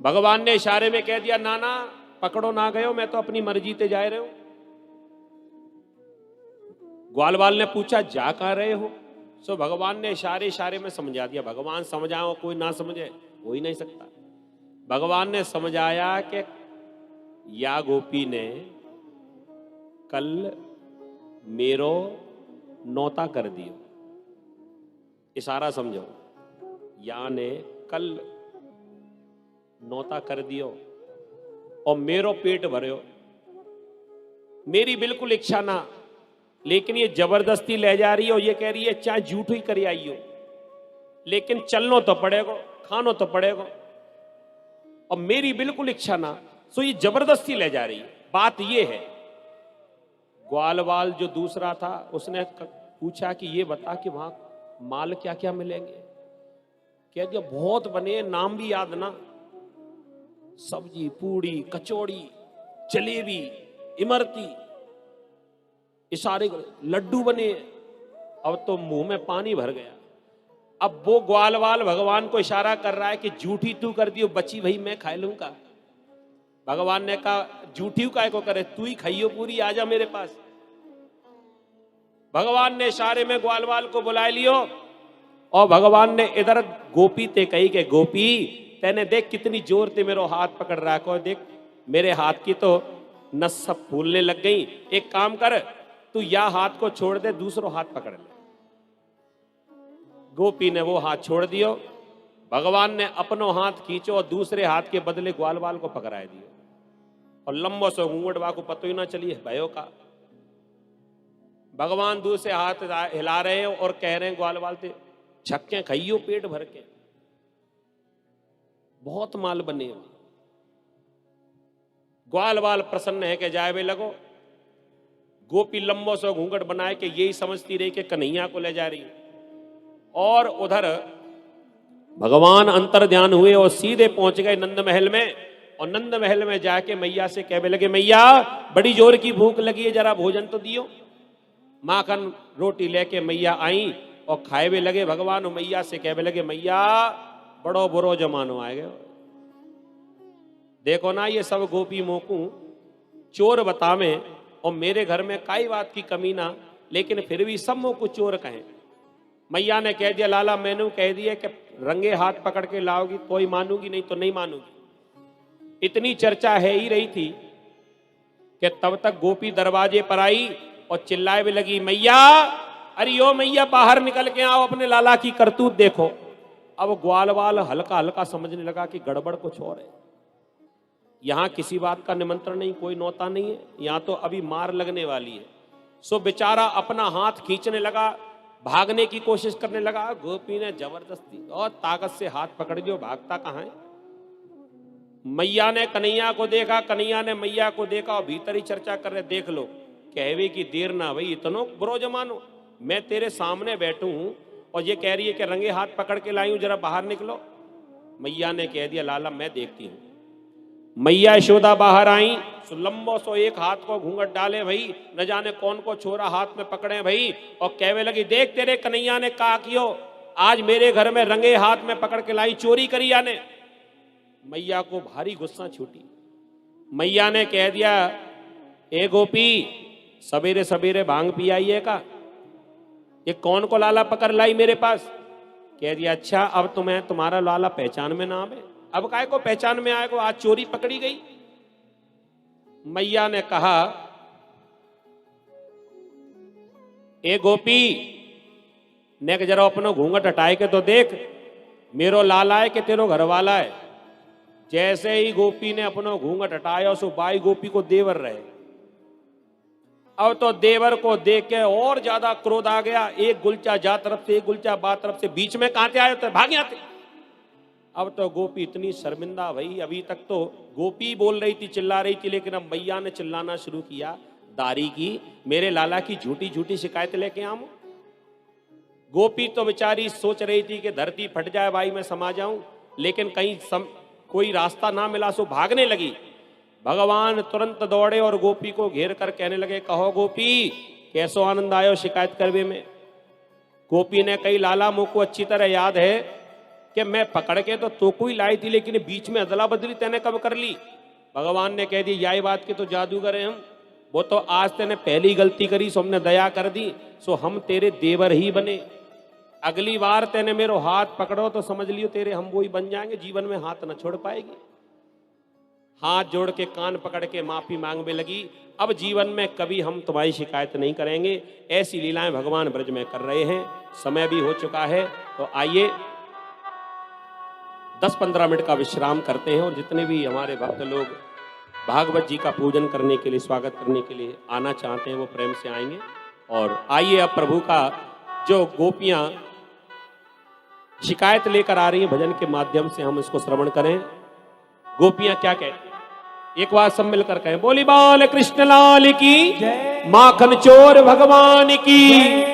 भगवान ने इशारे में कह दिया, नाना पकड़ो ना गयो, मैं तो अपनी मर्जी ते जा रहे हूं। ग्वालवाल ने पूछा जा कहां रहे हो? सो भगवान ने इशारे इशारे में समझा दिया। भगवान समझाओ, कोई ना समझे हो ही नहीं सकता। भगवान ने समझाया कि या गोपी ने कल मेरो नौता कर दियो। इशारा समझो, या ने कल नौता कर दियो और मेरो पेट भरियो। मेरी बिल्कुल इच्छा ना, लेकिन ये जबरदस्ती ले जा रही है और ये कह रही है चाहे झूठ ही कर आई हो, लेकिन चलनो तो पड़ेगा, खानो तो पड़ेगा। और मेरी बिल्कुल इच्छा ना, सो ये जबरदस्ती ले जा रही है। बात ये है, ग्वालवाल जो दूसरा था उसने पूछा कि ये बता कि वहां माल क्या क्या मिलेंगे? कह दिया बहुत बने, नाम भी याद ना, सब्जी, पूड़ी, कचौड़ी, जलेबी, इमरती, इशारे लड्डू बने। अब तो मुंह में पानी भर गया। अब वो ग्वालवाल भगवान को इशारा कर रहा है कि झूठी तू कर दियो, बची भाई मैं खा लूंगा। भगवान ने कहा झूठी काय को करे, तू ही खाइयो पूरी, आजा मेरे पास। भगवान ने इशारे में ग्वालवाल को बुला लियो और भगवान ने इधर गोपी ते कही कि गोपी तेने देख कितनी जोर से मेरो हाथ पकड़ रहा है, देख मेरे हाथ की तो नस सब फूलने लग गई। एक काम कर, तू या हाथ को छोड़ दे, दूसरो हाथ पकड़ ले। गोपी ने वो हाथ छोड़ दियो। भगवान ने अपनो हाथ खींचो और दूसरे हाथ के बदले ग्वालवाल को पकड़ाए दियो। और लंबो सो घूंघटवा को पतो ही ना चली भयो का। भगवान दूसरे हाथ हिला रहे हैं और कह रहे हैं ग्वालवाल से छक्के खाइयो पेट भर के, बहुत माल बने। ग्वालवाल प्रसन्न है कि जाए वे लगो। गोपी लंबो सो घूंघट बनाए कि यही समझती रही कि कन्हैया को ले जा रही। और उधर भगवान अंतर ध्यान हुए और सीधे पहुंच गए नंद महल में। और नंद महल में जाके मैया से कहने लगे, मैया बड़ी जोर की भूख लगी है, जरा भोजन तो दियो। माखन रोटी लेके मैया आई और खाए हुए लगे। भगवान मैया से कहने लगे, मैया बड़ो बुरो जमानो आ गए। देखो ना, ये सब गोपी मोकू चोर बतावे और मेरे घर में काई बात की कमी ना, लेकिन फिर भी सब मोकू चोर कहें। मैया ने कह दिया, लाला मैंने कह दिया कि रंगे हाथ पकड़ के लाओगी तो ही मानूंगी, नहीं तो नहीं मानूंगी। इतनी चर्चा है ही रही थी कि तब तक गोपी दरवाजे पर आई और चिल्लाए भी लगी, मैया अरे ओ मैया बाहर निकल के आओ, अपने लाला की करतूत देखो। अब ग्वालवाल हल्का हल्का समझने लगा कि गड़बड़ कुछ और है। यहां किसी बात का निमंत्रण नहीं, कोई नौता नहीं है, यहां तो अभी मार लगने वाली है। सो बेचारा अपना हाथ खींचने लगा, भागने की कोशिश करने लगा। गोपी ने जबरदस्ती और ताकत से हाथ पकड़ दियो, भागता कहां है। मैया ने कन्हैया को देखा, कन्हैया ने मैया को देखा और भीतर ही चर्चा कर रहे, देख लो कहवे की देर ना भाई, इतनो बुरो जमानो, मैं तेरे सामने बैठू हूं और ये कह रही है कि रंगे हाथ पकड़ के लाई हूं, जरा बाहर निकलो। मैया ने कह दिया, लाला मैं देखती हूं। मैया यशोदा बाहर आई, सो लंबो सो एक हाथ को घूंघट डाले भाई, न जाने कौन को छोरा हाथ में पकड़े भाई, और कहवे लगी, देख तेरे कन्हैया ने कहा कियो, आज मेरे घर में रंगे हाथ में पकड़ के लाई, चोरी करी आने। मैया को भारी गुस्सा छूटी। मैया ने कह दिया, ए गोपी सवेरे सवेरे भांग पी आई है का? ये कौन को लाला पकड़ लाई मेरे पास? कह दिया, अच्छा अब तुम्हें तुम्हारा लाला पहचान में ना आवे? अब काय को पहचान में आएगो, आज चोरी पकड़ी गई। मैया ने कहा, ए गोपी ने जरा अपनो घूंघट हटाए के तो देख, मेरो लाला है कि तेरो घर वाला है। जैसे ही गोपी ने अपनो घूंघट हटाया, सो बाई गोपी को देवर रहे। अब तो देवर को देख के और ज्यादा क्रोध आ गया। एक गुलचा जा तरफ से, एक गुलचा बा तरफ से, बीच में कहां आए तो भाग आते। अब तो गोपी इतनी शर्मिंदा भाई, अभी तक तो गोपी बोल रही थी, चिल्ला रही थी, लेकिन अब मैया ने चिल्लाना शुरू किया, दारी की मेरे लाला की झूठी झूठी शिकायत लेके आऊं। गोपी तो बेचारी सोच रही थी कि धरती फट जाए भाई, मैं समा जाऊं, लेकिन कहीं कोई रास्ता ना मिला, सो भागने लगी। भगवान तुरंत दौड़े और गोपी को घेर कर कहने लगे, कहो गोपी कैसो आनंद आयो शिकायत करवे में। गोपी ने कही, लाला मुझको अच्छी तरह याद है कि मैं पकड़ के तो कोई लाई थी, लेकिन बीच में अदला बदली तेने कब कर ली। भगवान ने कह दिया यही बात के तो जादूगर हैं हम, वो तो आज तेने पहली गलती करी सो हमने दया कर दी, सो हम तेरे देवर ही बने। अगली बार तेने मेरो हाथ पकड़ो तो समझ लियो तेरे हम वो ही बन जाएंगे, जीवन में हाथ न छोड़ पाएगी। हाथ जोड़ के कान पकड़ के माफी मांगने लगी, अब जीवन में कभी हम तुम्हारी शिकायत नहीं करेंगे। ऐसी लीलाएं भगवान ब्रज में कर रहे हैं। समय भी हो चुका है, तो आइए 10-15 मिनट का विश्राम करते हैं, और जितने भी हमारे भक्त लोग भागवत जी का पूजन करने के लिए, स्वागत करने के लिए आना चाहते हैं वो प्रेम से आएंगे। और आइए अब प्रभु का जो गोपियां शिकायत लेकर आ रही हैं भजन के माध्यम से हम इसको श्रवण करें। गोपियां क्या कहती हैं, एक बार सब मिलकर कहें, बोली बाल कृष्ण लाल की, माखन चोर भगवान की।